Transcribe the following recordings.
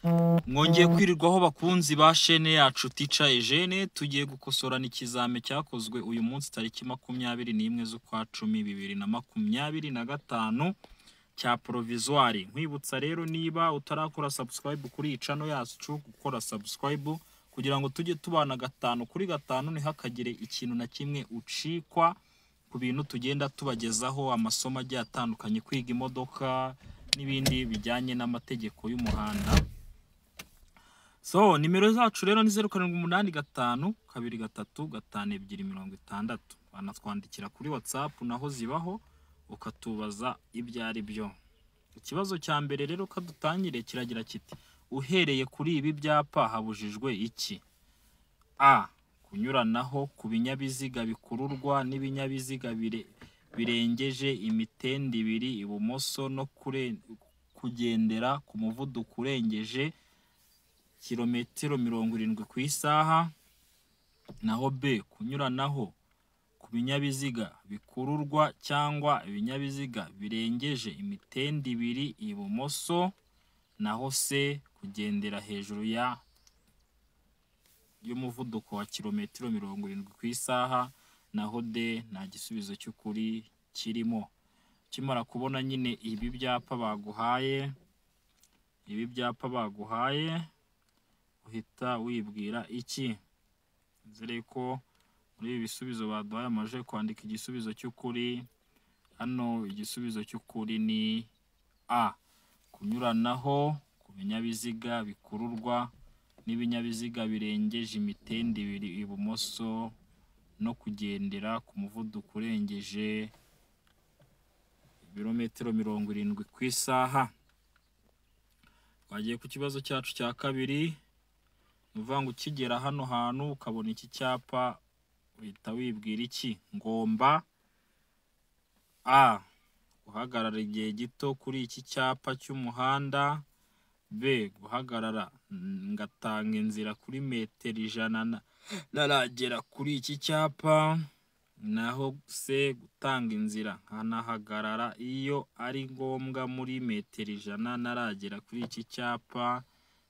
Mwongeye kwirirwaho bakunzi ba chaîne yacu Teacher Eugene, tugiye gukosorana ikizame cyakozwe uyu munsi tariki 21 z'ukwa 10 2025 cya provisoire. Nkwibutsa rero niba utarakora subscribe kuri iyi channel yacu, gukora subscribe kugira ngo tujye tubana gatanu kuri gatanu ntihakagire ikintu na kimwe ucikwa ku bintu tugenda tubagezaho, amasomo agiye atandukanye, kwiga imodoka n'ibindi bijyanye n'amategeko y'umuhanda. So nimero zacu rero ni 0785 23 5260. Banatwandikira kuri WhatsApp naho zibaho ukatubaza ibyo ari byo. Ikibazo cya mbere rero kadutangire kiragira kiti: uhereye kuri ibi byapa habujijwe iki? A. Kunyuranaho ku binyabiziga bikururwa n'ibinyabiziga birengeje imitende ibiri ibumoso no kugendera ku muvuduko urengeje kilometero 70 ku isaha. Naho B. Kunyuranaho ku binyabiziga bikururwa cyangwa ibinyabiziga birengeje imitende ibiri ibumoso. Naho C. Kugendera hejuru y'umuvuduko wa kilometero 70 ku isaha. Naho D. nta gisubizo cy'ukuri kirimo. Kimara kubona nyine ibi byapa baguhaye, uhita wibwira iki? Nzere ko muri ibi bisubizo baduhaye amaje kwandika igisubizo cy'ukuri. Hano igisubizo cy'ukuri ni A. Kunyuranaho ku binyabiziga bikururwa n'ibinyabiziga birengeje imitende ibiri ibumoso no kugendera ku muvuduko urengeje ibirometero 70 ku isaha. Twagiye ku kibazo cyacu cya kabiri. Uvuga ngo ukigera hano hantu ukabona iki cyapa uhita wibwira iki? Ngomba A. Guhagarara igihe gito kuri iki cyapa cy'umuhanda. B. Guhagarara ngatanga inzira kuri metero 100 naragera kuri iki cyapa. Naho C. Gutanga inzira nkanahagarara iyo ari ngombwa muri metero 100 naragera kuri iki cyapa.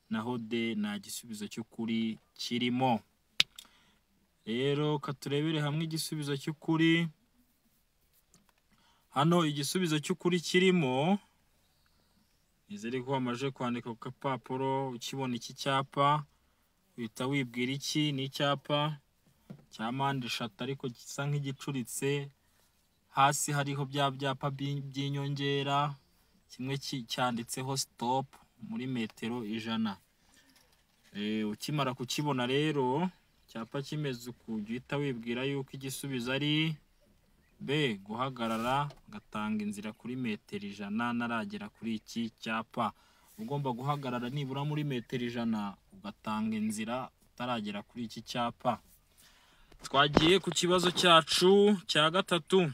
Naho D. nta gisubizo cy'ukuri kirimo. Rero katurebere hamwe igisubizo cy'ukuri. Hano igisubizo cy'ukuri kirimo, nizere ko wamaje kwandika ku kapapuro. Ukibona iki cyapa uhita wibwira iki? Ni icyapa cya mpande eshatu ariko gisa nk'igicuritse. Hasi hariho bya byapa by'inyongera, kimwe cyanditseho stop muri metero 100. Ukimara kukibona rero cyapa kimeze ukujya wibwira yuko igisubizo ari B. Guhagarara gatanga inzira kuri metero 100 naragera kuri iki cyapa. Ugomba guhagarara nibura muri metero 100 ugatanga inzira utaragera kuri iki cyapa. Twagiye ku kibazo cyacu cya gatatu.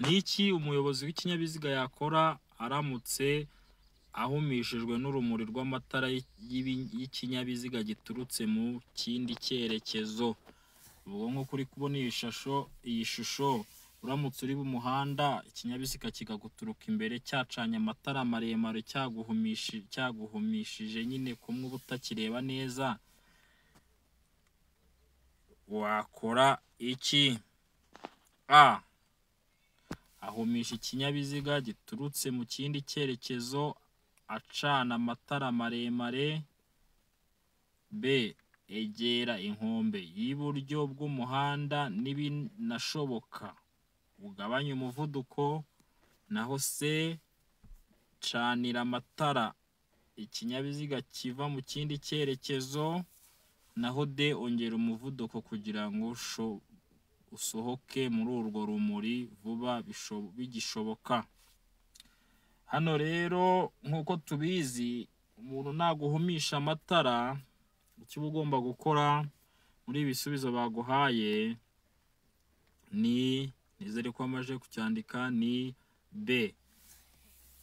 Niki umuyobozi w'ikinyabiziga yakora aramutse ahumishijwe n'urumuri rw'amatara y'ikinyabiziga giturutse mu kindi cyerekezo? Ubwo nko kuri kubona iyi shusho, uramutse uri mu muhanda ikinyabiziga kikaguturuka imbere cyacanye amatara maremare cyaguhumishije nyine kumwe ubutakireba neza, wakora iki? A. Ahumisha ikinyabiziga giturutse mu kindi cyerekezo acana amatara maremare. B. Egera inkombe y'iburyo bw'umuhanda n'ibinashoboka ugabanya umuvuduko. Naho C. Canira amatara ikinyabiziga kiva mu kindi cyerekezo. Naho D. Ongera umuvuduko kugira ngo usohoke muri urwo rumuri vuba bigishoboka. Hano rero nk'uko tubizi, umuntu naguhumisha amatara, icyo ugomba gukora muri ibisubizo baguhaye ni, nizere ko amaje kucyandika, ni B.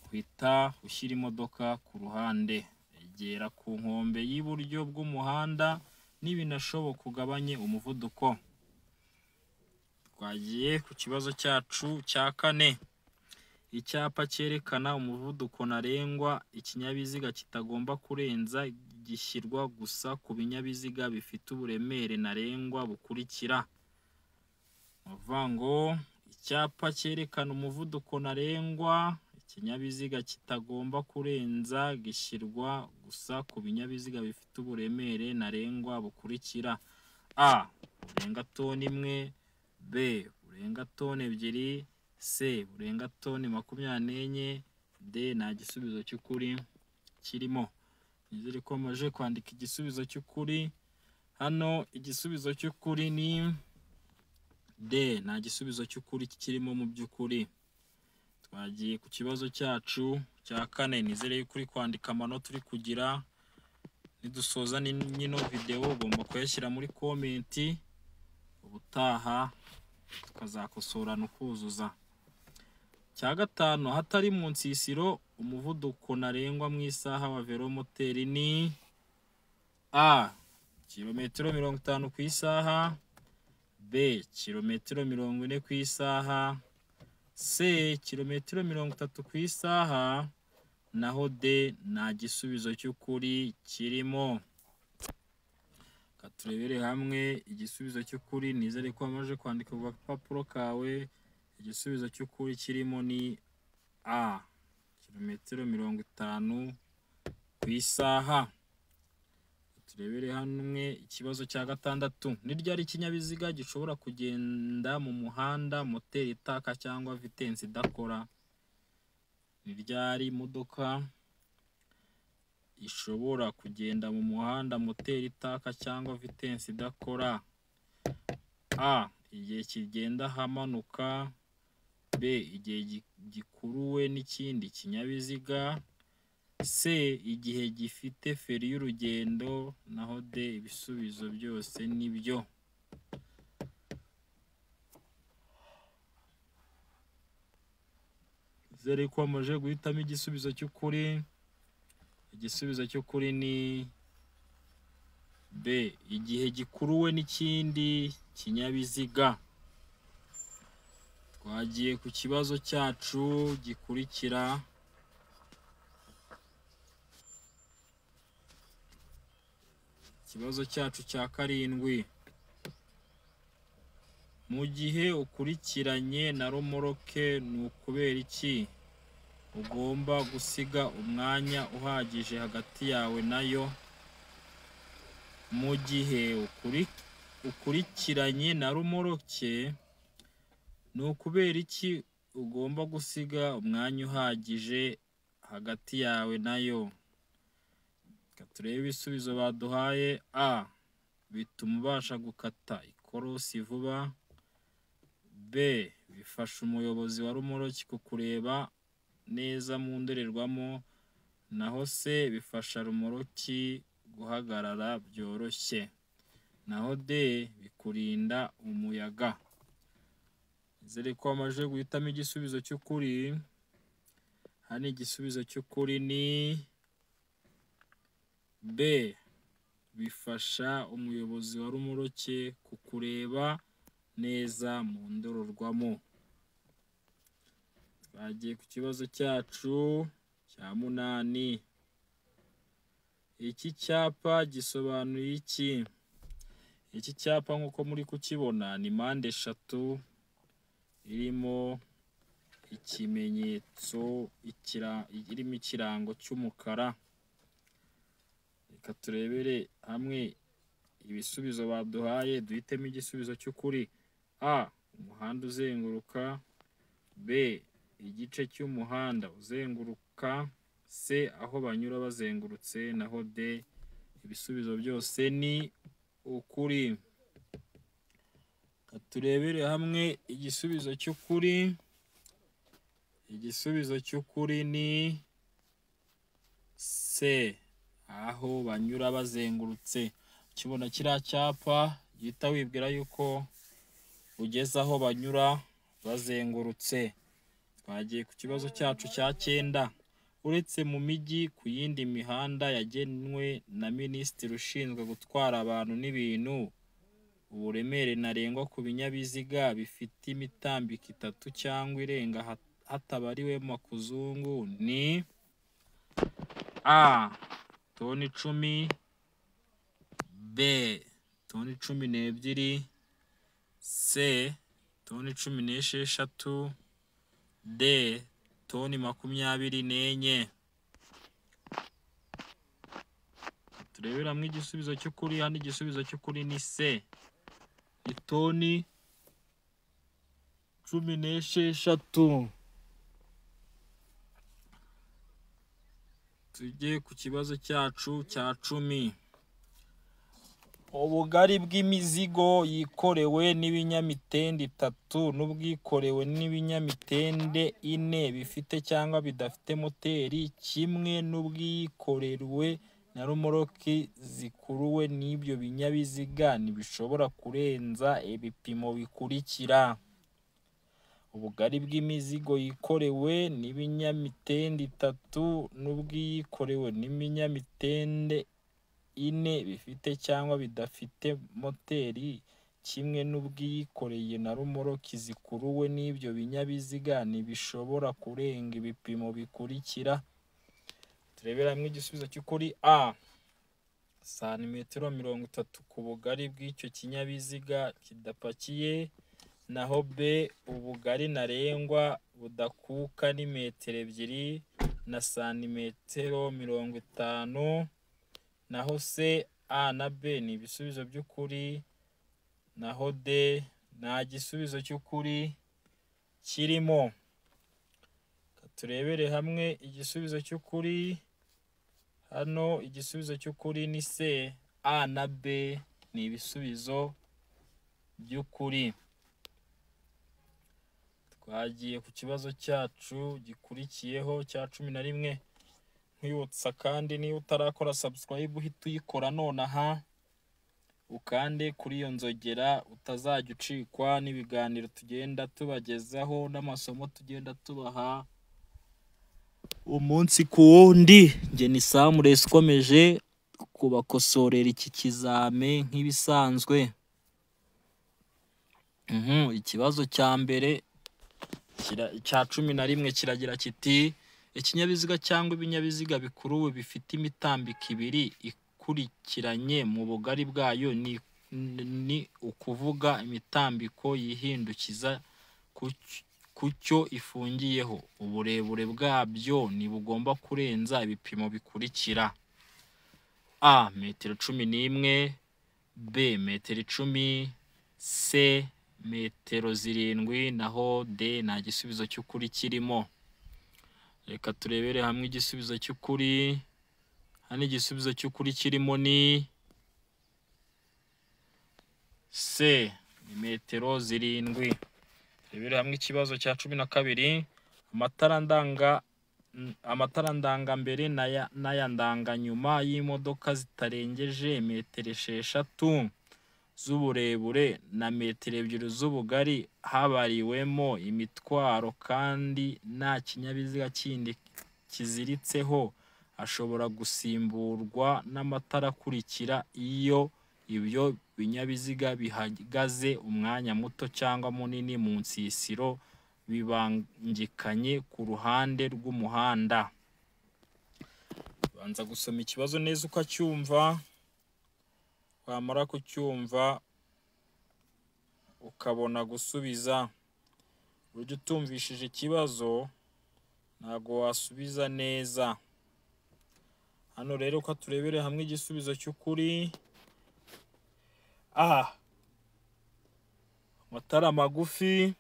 Uhita ushyira imodoka ku ruhande, egera ku nkombe y'iburyo bw'umuhanda n'ibinashoboka ugabanye umuvuduko. Twagiye ku kibazo cyacu cya kane. icyapa cyerekana umuvuduko ntarengwa ikinyabiziga kitagomba kurenza gishyirwa gusa ku binyabiziga bifite uburemere ntarengwa bukurikira. Bavuga ngo icyapa cyerekana umuvuduko ntarengwa ikinyabiziga kitagomba kurenza gishyirwa gusa ku binyabiziga bifite uburemere ntarengwa bukurikira: A. Burenga toni 1, B. Burenga toni 2, C. Burenga toni 24, D. Nta gisubizo cy'ukuri kirimo. Nizere ko maje kwandika igisubizo cy'ukuri. Hano igisubizo cy'ukuri ni D. Nta gisubizo cy'ukuri kirimo mu by'ukuri. Twagiye ku kibazo cyacu cya kane. Nizere yuko uri kwandika amanota uri kugira. Nidusoza n'ino video ugomba kuyashyira muri komenti, ubutaha tukazakosorana ukuzuza. Cya gatanu, hatari mu nsisiro umuvuduko ntarengwa mu isaha wa velomoteri ni A. Kilometero 50 ku isaha, B. Kilometero 40 ku isaha, C. Kilometero 30 ku isaha, naho D. Nta gisubizo cy'ukuri kirimo. Katurebere hamwe igisubizo cy'ukuri. Nizere ko wamaze kwandika ku gapapuro kawe. Igisubizo cy'ukuri kirimo ni A. Kilometero 50 ku isaha. Turebere hamwe ikibazo cya gatandatu. Ni ryari ikinyabiziga gishobora kugenda mu muhanda moteri itaka cyangwa vitensi idakora? Ni ryari imodoka ishobora kugenda mu muhanda moteri itaka cyangwa vitensi idakora? A. Igihe kigenda hamanuka, B. Igihe gikuruwe n'ikindi kinyabiziga, C. Igihe gifite feri y'urugendo, naho D. Ibisubizo byose nibyo. Nizere ko wamaze guhitamo igisubizo cy'ukuri. Igisubizo cy'ukuri ni B. Igihe gikuruwe n'ikindi kinyabiziga. Twagiye ku kibazo cyacu gikurikira. Ikibazo cyacu cya karindwi. Mu gihe ukurikiranye na romoroke ni ukubera iki ugomba gusiga umwanya uhagije hagati yawe nayo? Mu gihe ukurikiranye na romoroke ni ukubera iki ugomba gusiga umwanya uhagije hagati yawe nayo? Turebe ibisubizo baduhaye. A. Bituma ubasha gukata ikorosi vuba, B. Bifasha umuyobozi wa romoroki kukureba neza mu ndorerwamo, naho C. Bifasha romoroki guhagarara byoroshye, naho D. Bikurinda umuyaga. Nizere ko wamaze guhitamo igisubizo cy'ukuri. Hano igisubizo cy'ukuri ni B. Bifasha umuyobozi wa romoroki kukureba neza mu ndorerwamo. Twagiye ku kibazo cyacu cya munani. Iki cyapa gisobanuye iki? Iki cyapa nk'uko muri kukibona ni mpande eshatu irimo ikimenyetso irimo ikirango cy'umukara. Reka turebere hamwe ibisubizo baduhaye, duhitemo igisubizo cy'ukuri. A. Umuhanda uzenguruka, B. Igice cy'umuhanda uzenguruka, C. Aho banyura bazengurutse, naho D. Ibisubizo byose ni ukuri. Turebere hamwe igisubizo cy'ukuri. Igisubizo cy'ukuri ni C. Aho banyura bazengurutse. Ukibona kiriya cyapa gihita wibwira yuko ugeze aho banyura bazengurutse. Twagiye ku kibazo cyacu cya 9. Uretse mu mijyi, ku yindi mihanda yagenwe na Minisitiri ushinzwe gutwara abantu n'ibintu, uburemere ntarengwa ku binyabiziga bifite imitambiko 3 cyangwa irenga hatabariwe makuzungu ni A toni 10, B toni 12, C toni 16, D toni 24. Turebera hamwe igisubizo cy'ukuri. Hano igisubizo cy'ukuri ni C, ni toni 16. Tujye ku kibazo cyacu cya 10. Ubugari bw'imizigo yikorewe n'ibinyamitende 3 n'ubwikorewe n'ibinyamitende 4 bifite cyangwa bidafite moteri kimwe n'ubwikorewe na rumoroki zikuruwe n'ibyo binyabiziga ntibishobora kurenza ibipimo bikurikira. Ubugari bw'imizigo yikorewe n'ibinyamitende 3 n'ubwikorewe n'ibinyamitende 4 bifite cyangwa bidafite moteri kimwe n'ubwikoreye na rumoroki zikuruwe n'ibyo binyabiziga ntibishobora kurenga ibipimo bikurikira. Turebera hamwe igisubizo cy'ukuri. A santimetero 30 ku bugari bw'icyo kinyabiziga kidapakiye, naho B ubugari ntarengwa budakuka ni metero 2 na santimetero 50, naho C, A na B ni ibisubizo by'ukuri, naho D nta gisubizo cy'ukuri kirimo. Turebere hamwe igisubizo cy'ukuri. Hano igisubizo cy'ukuri ni C, A na B ni ibisubizo by'ukuri. Twagiye ku kibazo cyacu gikurikiyeho cya 11. Nkwibutsa kandi niba utarakora subscribe uhita uyikora nonaha, ukande kuri iyo nzogera utazajya ucikwa n'ibiganiro tugenda tubagezaho n'amasomo tugenda tubaha umunsi ku wundi. Nge ni Samuresi ukomeje kubakosorera iki kizame nk'ibisanzwe. Ikibazo cya mbere cya 11 kiragira kiti ikinyabiziga cyangwa ibinyabiziga bikuruwe bifite imitambiko 2 ikurikiranye mu bugari bwayo ni ukuvuga imitambiko yihindukiza ku cyo ifungiyeho. Uburebure bwabyo ntibugomba kurenza ibipimo bikurikira. A metero 11, B metero 10, C metero 7, naho D nta gisubizo cy'ukuri kirimo. Reka turebere hamwe igisubizo cy'ukuri. Hano igisubizo cy'ukuri kirimo ni C, ni metero 7. Turebere hamwe ikibazo cya 12. Amatara ndangambere n'aya ndanganyuma y'imodoka zitarengeje metero 6 z'uburebure na metero 2 z'ubugari habariwemo imitwaro kandi nta kinyabiziga kindi kiziritseho, ashobora gusimburwa n'amatara akurikira iyo ibyo binyabiziga bihagaze umwanya muto cyangwa munini mu nsisiro bibangikanye ku ruhande rw'umuhanda. Banza gusoma ikibazo neza ukacyumva, wamara kucyumva ukabona gusubiza. Buryo utumvishije ikibazo ntago wasubiza neza. Hano rero ko turebere hamwe igisubizo cy'ukuri. A amatara magufi,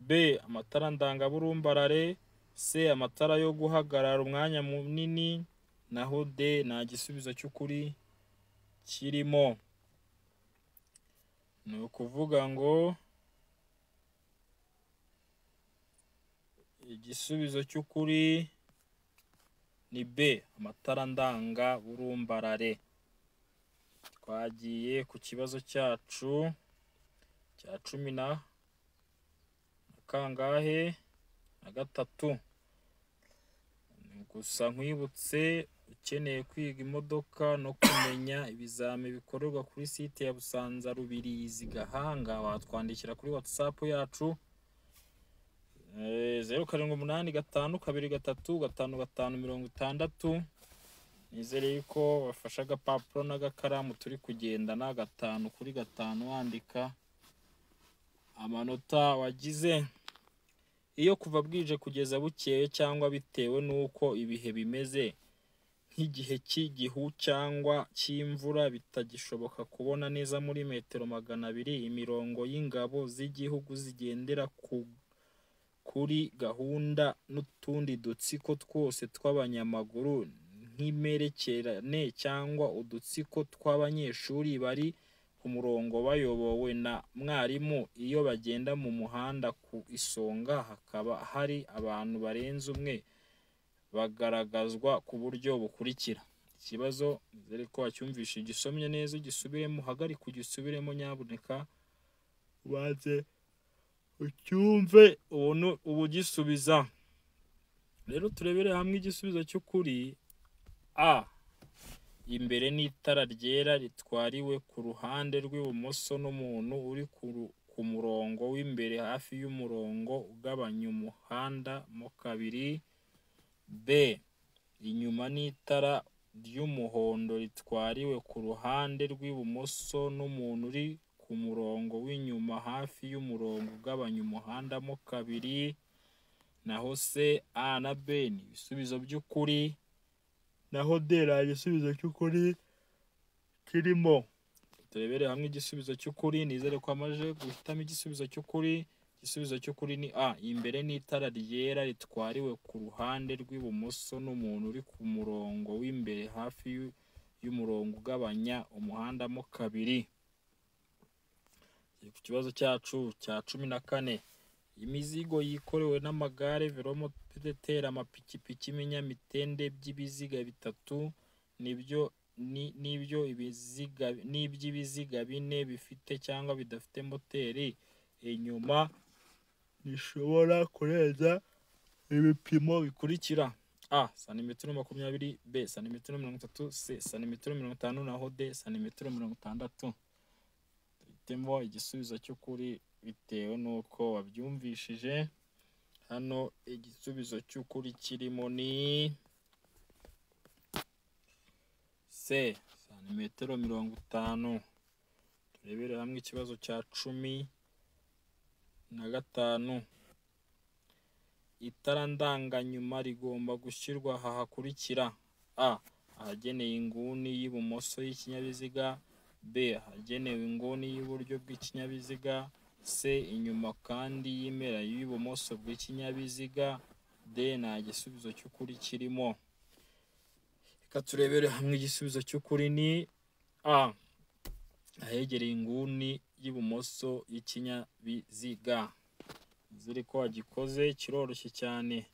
B amatara ndangaburumbarare, C amatara yo guhagarara umwanya munini, naho D nta gisubizo cy'ukuri kirimo. Ni ukuvuga ngo igisubizo cy'ukuri ni B amatara ndangaburumbarare. Twagiye ku kibazo cyacu cya 10 kangahe na gatatu. Gusa nkwibutse ukeneye kwiga imodoka no kumenya ibizame bikorerwa kuri site ya Busanza Rubirizi Gahanga, watwandikira kuri WhatsApp yacu 0785235556. Nizere yuko wafashe agapapuro n'agakaramu turi kugendana 5 kuri 5 wandika amanota wagize. Iyo kuva bwije kugeza bukeye cyangwa bitewe nuko ibihe bimeze nk'igihe cy'igihu cyangwa cy'imvura bitagishoboka kubona neza muri metero 200 imirongo y'ingabo z'igihugu zigendera kuri gahunda n'utundi dutsiko twose tw'abanyamaguru nk'imerekerane cyangwa udutsiko tw'abanyeshuri bari ku murongo bayobowe na mwarimu. Iyo bagenda mu muhanda ku isonga hakaba hari abantu barenze umwe bagaragazwa ku buryo bukurikira. Ikibazo nizere ko wacyumvishe, gisomye neza ugisubiremo, hagarika ugisubiremo nyabuneka ubanze ucyumve ubugisubiza. Rero turebere hamwe igisubizo cy'ukuri. A. Imbere n'itara ryera ritwariwe ku ruhande rw'ibumoso n'umuntu uri ku murongo w'imbere hafi y'umurongo ugabanya umuhanda mo kabiri. B. Inyuma n'itara ry'umuhondo ritwariwe ku ruhande rw'ibumoso n'umuntu uri ku murongo w'inyuma hafi y'umurongo ugabanya umuhanda mo kabiri. Naho C, A na B ni ibisubizo by'ukuri, naho D nta gisubizo cy'ukuri kirimo. Turebere hamwe igisubizo cy'ukuri. Nizere ko amaje guhitamo igisubizo cy'ukuri. Igisubizo cy'ukuri ni A. Imbere n'itara ryera ritwariwe ku ruhande rw'ibumoso n'umuntu uri ku murongo w'imbere hafi y'umurongo ugabanya umuhanda mo kabiri. Ku kibazo cyacu cya 14. Imizigo yikorewe n'amagare, velomoteri, amapikipiki, ibinyamitende by'ibiziga bitatu n'iby'ibiziga bine bifite cyangwa bidafite moteri inyuma bishobora kurenza ibipimo bikurikira. A. Santimetero 20, B. Santimetero 30, C. Santimetero 50, naho D. Santimetero 60. Tuhitemo igisubizo cy'ukuri bitewe nuko wabyumvishije. Hano igisubizo cy'ukuri kirimo ni C. Santimetero 50. Turebere hamwe ikibazo cya 15. Itara ndanganyuma rigomba gushyirwa aha hakurikira. A. Ahagenewe inguni y'ibumoso y'ikinyabiziga. B. Ahagenewe inguni y'iburyo bw'ikinyabiziga. C. Inyuma kandi y'impera y'ibumoso bw'ikinyabiziga. D. Nta gisubizo cy'ukuri kirimo. Reka turebere hamwe igisubizo cy'ukuri ni A. Ahegereye inguni y'ibumoso y'ikinyabiziga. Nizere ko wagikoze, kiroroshye cyane.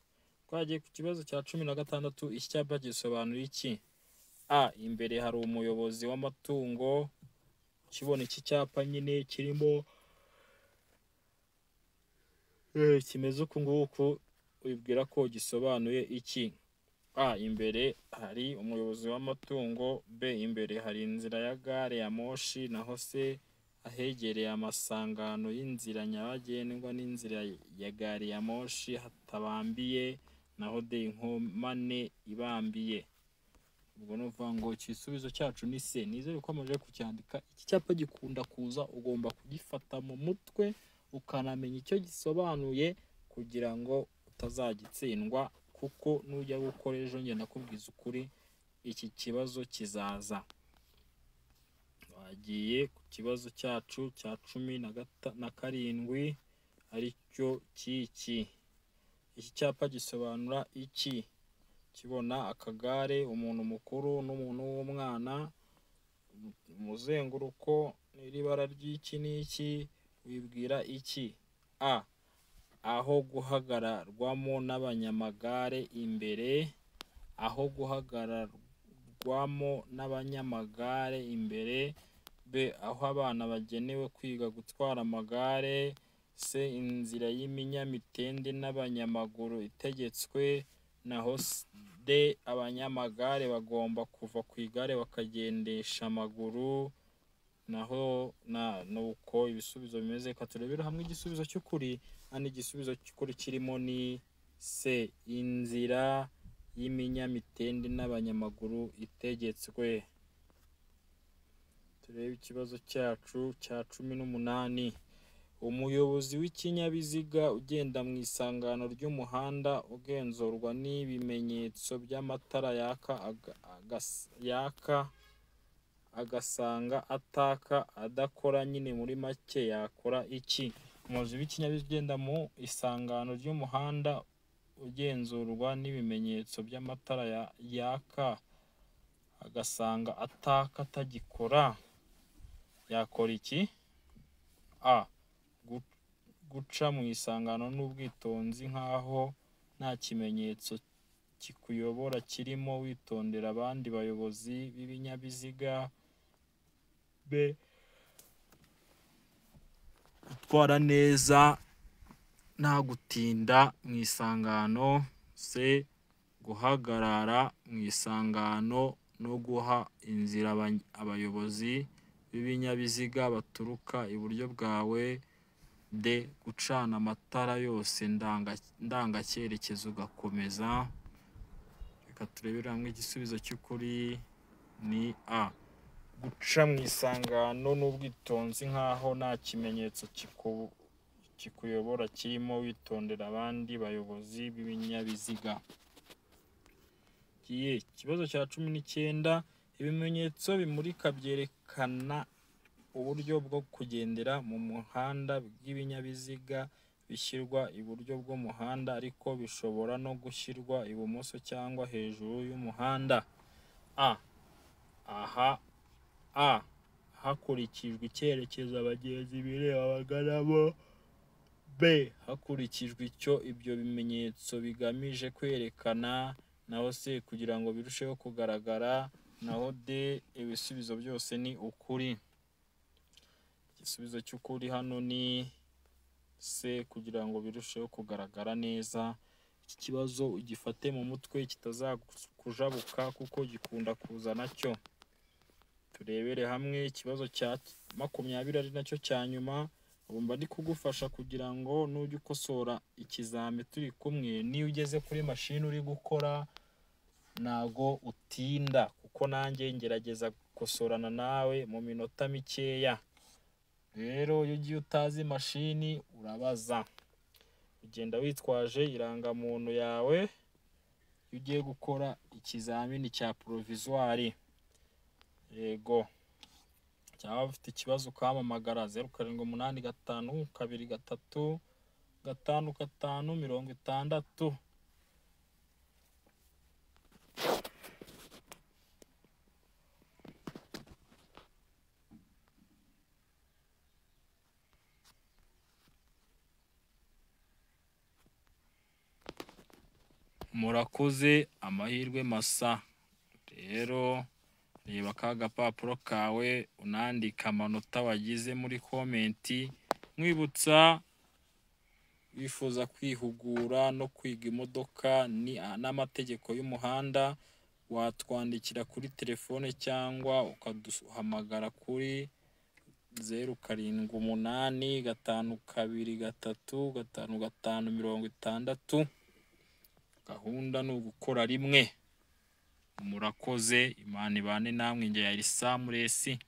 Twagiye ku kibazo cya 16. Iki cyapa gisobanura iki? A. Imbere hari umuyobozi w'amatungo. Kibona iki cyapa nyine kirimo kimeze uku nguku, wibwira ko gisobanuye iki? A. Imbere hari umuyobozi w'amatungo. B. Imbere hari inzira ya gare ya moshi. Naho C. Ahegereye amasangano y'inzira nyabagendwa n'inzira ya gare ya moshi hatabambiye. Naho D. Inkomane ibambiye. Ubwo nuvuga ngo igisubizo cyacu ni C. Nizere ko amaje kucyandika. Iki cyapa gikunda kuza, ugomba kugifata mu mutwe ukanamenya icyo gisobanuye kugira ngo utazagitsindwa, kuko nujya gukora ejo nge nakubwiza ukuri iki kibazo kizaza. Wagiye ku kibazo cyacu cya 17 aricyo kiki. Iki cyapa gisobanura iki? Kibona akagare, umuntu mukuru n'umuntu w'umwana, umuzenguruko n'iri bara ry'iki n'iki, wibwira iki? A. Aho guhagararwamo n'abanyamagare imbere. Aho guhagararwamo n'abanyamagare imbere. B. Aho abana bagenewe kwiga gutwara amagare. C. Inzira y'ibinyamitende n'abanyamaguru itegetswe. Naho D. Abanyamagare bagomba kuva ku igare bakagendesha amaguru. naho nuko ibisubizo bimeze. Reka turebere hamwe igisubizo cy'ukuri. Hano igisubizo cy'ukuri kirimo ni C, inzira y'iminyamitende n'abanyamaguru itegetswe. Turebe ikibazo cyacu cya 18. Umuyobozi w'ikinyabiziga ugenda mu isangano ry'umuhanda ugenzurwa n'ibimenyetso by'amatara yaka agasanga ataka adakora, nyine muri make yakora iki? Umuyobozi w'ikinyabiziga ugenda mu isangano ry'umuhanda ugenzurwa n'ibimenyetso by'amatara yaka agasanga ataka atagikora, yakora iki? A, guca mu isangano n'ubwitonzi nk'aho nta kimenyetso kikuyobora kirimo, witondera abandi bayobozi b'ibinyabiziga. B, gutwara neza nta gutinda mu isangano. C, guhagarara mu isangano no guha inzira abayobozi b'ibinyabiziga baturuka iburyo bwawe. D, gucana amatara yose ndangacyerekezo ugakomeza. Reka turebere hamwe igisubizo cy'ukuri ni A, guca mu isangano n'ubwitonzi nk'aho nta kimenyetso kikuyobora kirimo, witondera abandi bayobozi b'ibinyabiziga. Ikibazo cya 19. Ibimenyetso bimurika byerekana uburyo bwo kugendera mu muhanda bw'ibinyabiziga bishyirwa iburyo bw'umuhanda, ariko bishobora no gushyirwa ibumoso cyangwa hejuru y'umuhanda. Hakurikijwe icyerekezo abagenzi bireba baganamo. B, hakurikijwe icyo ibyo bimenyetso bigamije kwerekana. Naho C, kugira ngo birusheho kugaragara. Naho D, ibisubizo byose ni ukuri. Igisubizo cy'ukuri hano ni C, kugira ngo birusheho kugaragara neza. Iki kibazo ugifate mu mutwe kitazakujabuka kuko gikunda kuza nacyo. Turebere hamwe ikibazo cya 20 ari nacyo cya nyuma. Ugomba ndi kugufasha kugira ngo nujya ukosora ikizame turi kumwe, niyo ugeze kuri mashini uri gukora ntago utinda, kuko nanjye ngerageza gukosorana nawe mu minota mikeya. Rero iyo ugiye utazi mashini urabaza, ugenda witwaje irangamuntu yawe iyo ugiye gukora ikizamini cya provisoire. Yego, cyangwa ufite ikibazo ukampamagara 0785235560. Murakoze, amahirwe masa. Rero reba ka gapapuro kawe unandika amanota wagize muri komenti. Mwibutsa wifuza kwihugura no kwiga imodoka n'amategeko y'umuhanda, watwandikira kuri telefone cyangwa ukaduhamagara kuri 0785235560. Gahunda ni ugukora rimwe. Murakoze, Imana ibane namwe. Njye yari Samuresi.